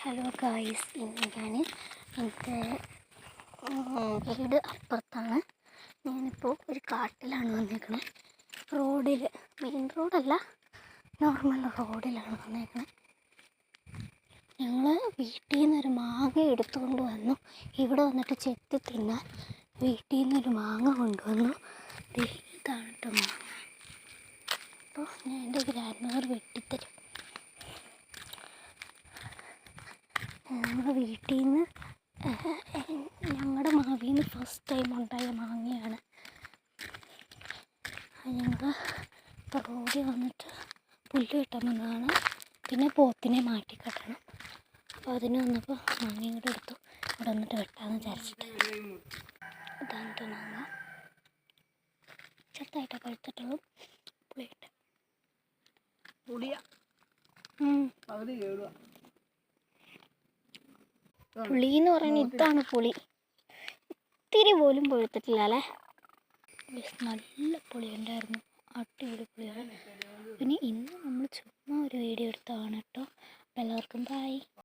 Hello guys, ഇന്ന് ഞാൻ എൻ്റെ വീട് അപ്പുറത്താണ്. ഞാനിപ്പോൾ ഒരു കാട്ടിലാണ് വന്നേക്കണേ. റോഡിൽ, മെയിൻ റോഡല്ല, നോർമൽ റോഡിലാണ് വന്നേക്കണേ. ഞങ്ങൾ വീട്ടിൽ നിന്നൊരു മാങ്ങ എടുത്തുകൊണ്ട് വന്നു. ഇവിടെ വന്നിട്ട് ചെത്തി തിന്നാൻ വീട്ടിൽ നിന്നൊരു മാങ്ങ കൊണ്ടുവന്നു. ഇതാണ് കേട്ടോ മാങ്ങ. അപ്പോൾ ഞാൻ എൻ്റെ ഗ്രാൻഡ് മദർ വെട്ടിത്തരും. നമ്മുടെ വീട്ടിൽ നിന്ന് ഞങ്ങളുടെ മാവിൽ നിന്ന് ഫസ്റ്റ് ടൈം ഉണ്ടായ മാങ്ങയാണ്. ഞങ്ങൾ റോഡിൽ വന്നിട്ട് പുല്ല് കെട്ടാൻ വന്നതാണ്. പിന്നെ പോത്തിനെ മാറ്റി കെട്ടണം. അപ്പോൾ അതിന് വന്നപ്പോൾ മാങ്ങയും കൂടെ എടുത്തു. ഇവിടെ വന്നിട്ട് വെട്ടാമെന്ന് വിചാരിച്ചിട്ട്. ഇതാണ് മാങ്ങ. ചെറുതായിട്ടൊക്കെ പഴുത്തിട്ടുള്ളൂ. പുളിയിട്ട് പുളി എന്ന് പറയുന്നത് ഇതാണ് പുളി. ഇത്തിരി പോലും പഴുത്തിട്ടില്ല അല്ലേ. നല്ല പുളി ഉണ്ടായിരുന്നു, അടിപൊളി പുളിയാണ്. പിന്നെ ഇന്ന് നമ്മൾ ചുമ്മാ ഒരു വീഡിയോ എടുത്തതാണ് കേട്ടോ. അപ്പോൾ എല്ലാവർക്കും ബൈ.